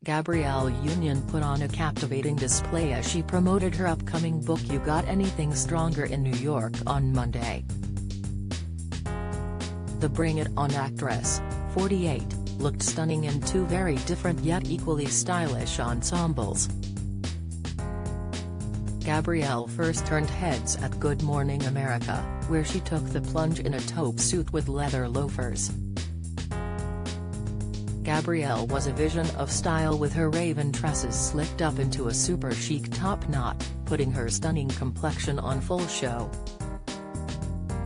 Gabrielle Union put on a captivating display as she promoted her upcoming book You Got Anything Stronger in New York on Monday. The Bring It On actress, 48, looked stunning in two very different yet equally stylish ensembles. Gabrielle first turned heads at Good Morning America, where she took the plunge in a taupe suit with leather loafers. Gabrielle was a vision of style with her raven tresses slicked up into a super chic top knot, putting her stunning complexion on full show.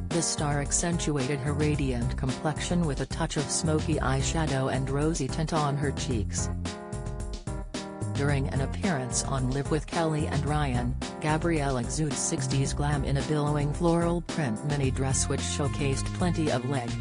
The star accentuated her radiant complexion with a touch of smoky eyeshadow and rosy tint on her cheeks. During an appearance on Live with Kelly and Ryan, Gabrielle exudes 60s glam in a billowing floral print mini dress which showcased plenty of leg.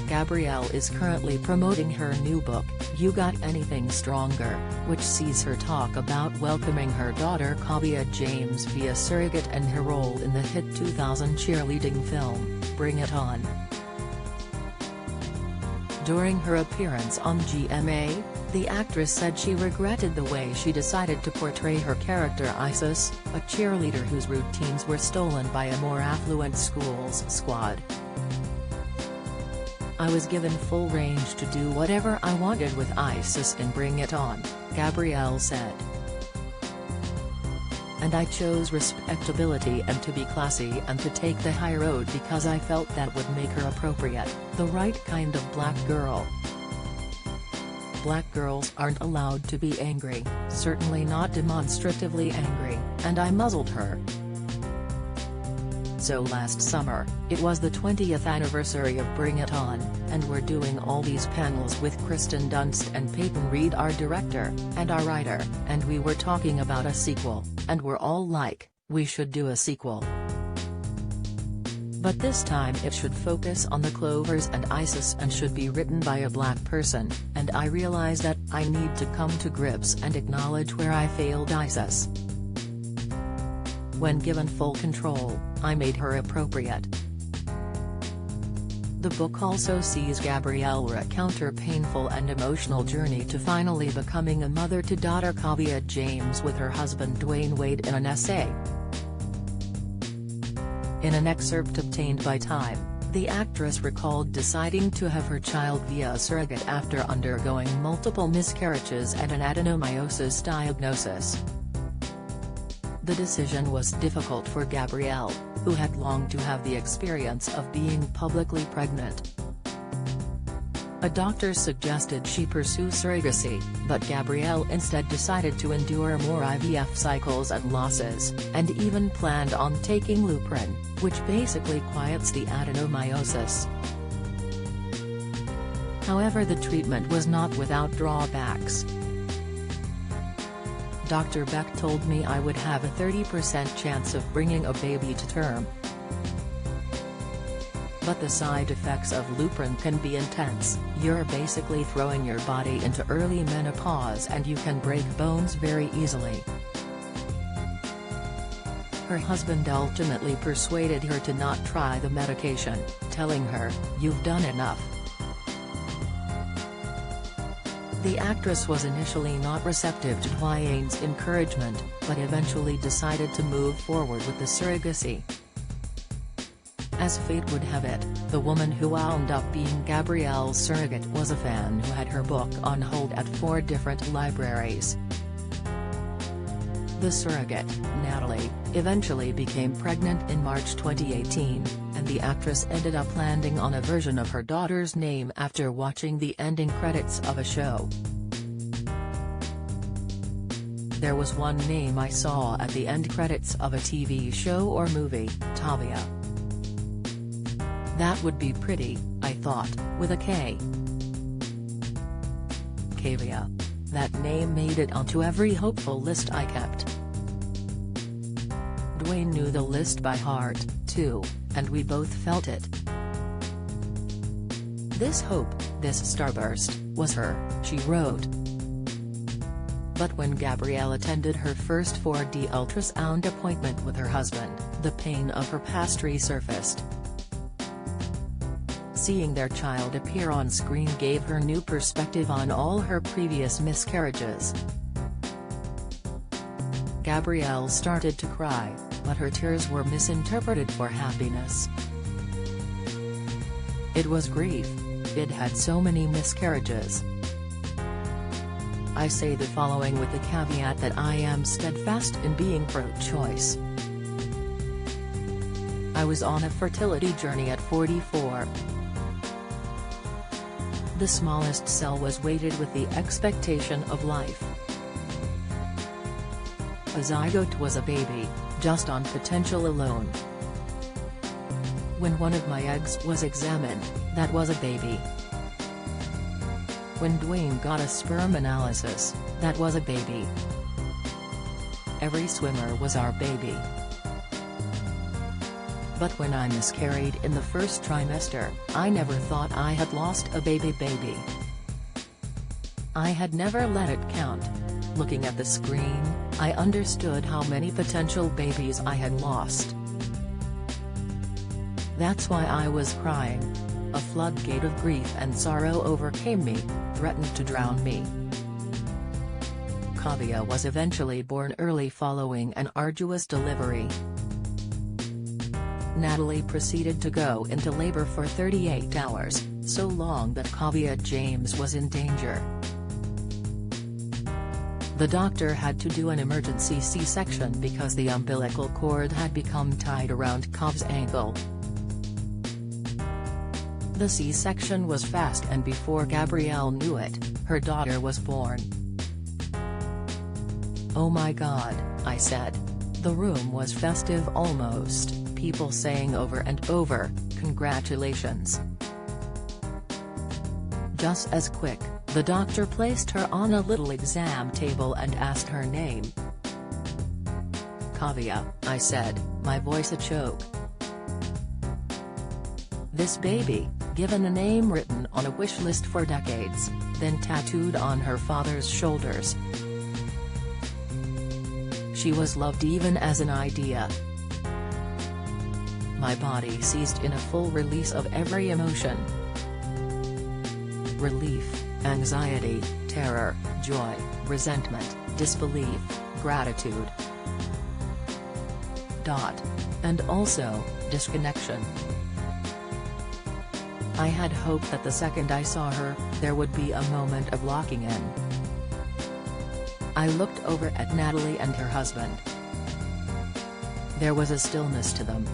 Gabrielle is currently promoting her new book, You Got Anything Stronger, which sees her talk about welcoming her daughter Kavya James via surrogate and her role in the hit 2000 cheerleading film, Bring It On. During her appearance on GMA, the actress said she regretted the way she decided to portray her character Isis, a cheerleader whose routines were stolen by a more affluent school's squad. "I was given full range to do whatever I wanted with Isis in Bring It On," Gabrielle said. "And I chose respectability and to be classy and to take the high road because I felt that would make her appropriate, the right kind of black girl. Black girls aren't allowed to be angry, certainly not demonstratively angry, and I muzzled her." So last summer, it was the 20th anniversary of Bring It On, and we're doing all these panels with Kristen Dunst and Peyton Reed, our director, and our writer, and we were talking about a sequel, and we're all like, we should do a sequel. But this time it should focus on the Clovers and Isis and should be written by a black person, and I realized that I need to come to grips and acknowledge where I failed Isis. When given full control, I made her appropriate. The book also sees Gabrielle recount her painful and emotional journey to finally becoming a mother to daughter Kavya James with her husband Dwayne Wade in an essay. In an excerpt obtained by Time, the actress recalled deciding to have her child via a surrogate after undergoing multiple miscarriages and an adenomyosis diagnosis. The decision was difficult for Gabrielle, who had longed to have the experience of being publicly pregnant. A doctor suggested she pursue surrogacy, but Gabrielle instead decided to endure more IVF cycles and losses, and even planned on taking Lupron, which basically quiets the adenomyosis. However, the treatment was not without drawbacks. "Dr. Beck told me I would have a 30% chance of bringing a baby to term. But the side effects of Lupron can be intense. You're basically throwing your body into early menopause and you can break bones very easily." Her husband ultimately persuaded her to not try the medication, telling her, "You've done enough." The actress was initially not receptive to Dwayne's encouragement, but eventually decided to move forward with the surrogacy. As fate would have it, the woman who wound up being Gabrielle's surrogate was a fan who had her book on hold at 4 different libraries. The surrogate, Natalie, eventually became pregnant in March 2018, and the actress ended up landing on a version of her daughter's name after watching the ending credits of a show. "There was one name I saw at the end credits of a TV show or movie, Tavia. That would be pretty, I thought, with a K. Kavya. That name made it onto every hopeful list I kept. Dwayne knew the list by heart, too, and we both felt it. This hope, this starburst, was her," she wrote. But when Gabrielle attended her first 4D ultrasound appointment with her husband, the pain of her past resurfaced. Seeing their child appear on screen gave her new perspective on all her previous miscarriages. Gabrielle started to cry, but her tears were misinterpreted for happiness. It was grief. I'd had so many miscarriages. I say the following with the caveat that I am steadfast in being pro-choice. I was on a fertility journey at 44. The smallest cell was weighted with the expectation of life. A zygote was a baby, just on potential alone. When one of my eggs was examined, that was a baby. When Dwayne got a sperm analysis, that was a baby. Every swimmer was our baby. But when I miscarried in the first trimester, I never thought I had lost a baby. I had never let it count. Looking at the screen, I understood how many potential babies I had lost. That's why I was crying. A floodgate of grief and sorrow overcame me, threatened to drown me. Kavya was eventually born early following an arduous delivery. Natalie proceeded to go into labor for 38 hours, so long that Kavya James was in danger. The doctor had to do an emergency C-section because the umbilical cord had become tied around Kav's ankle. The C-section was fast, and before Gabrielle knew it, her daughter was born. "Oh my God," I said. The room was festive almost, people saying over and over, "Congratulations." Just as quick, the doctor placed her on a little exam table and asked her name. "Kavya," I said, my voice a choke. This baby, given a name written on a wish list for decades, then tattooed on her father's shoulders. She was loved even as an idea. My body seized in a full release of every emotion. Relief, anxiety, terror, joy, resentment, disbelief, gratitude. And also, disconnection. I had hoped that the second I saw her, there would be a moment of locking in. I looked over at Natalie and her husband. There was a stillness to them.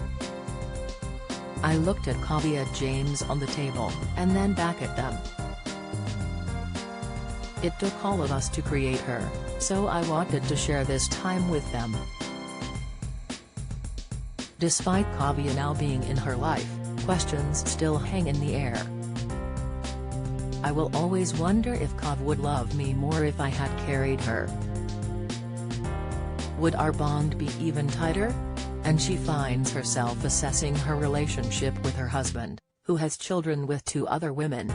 I looked at Kavya James on the table, and then back at them. It took all of us to create her, so I wanted to share this time with them. Despite Kavya now being in her life, questions still hang in the air. I will always wonder if Kav would love me more if I had carried her. Would our bond be even tighter? And she finds herself assessing her relationship with her husband, who has children with 2 other women.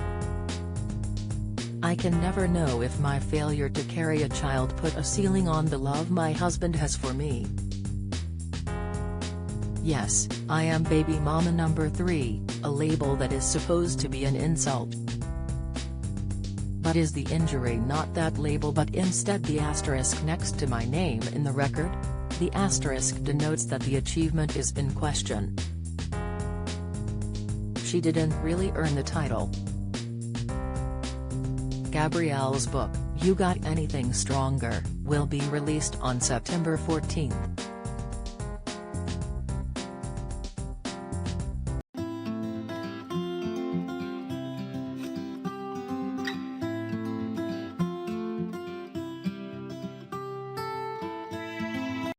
I can never know if my failure to carry a child put a ceiling on the love my husband has for me. Yes, I am baby mama number 3, a label that is supposed to be an insult. But is the injury not that label but instead the asterisk next to my name in the record? The asterisk denotes that the achievement is in question. She didn't really earn the title. Gabrielle's book, You Got Anything Stronger, will be released on September 14.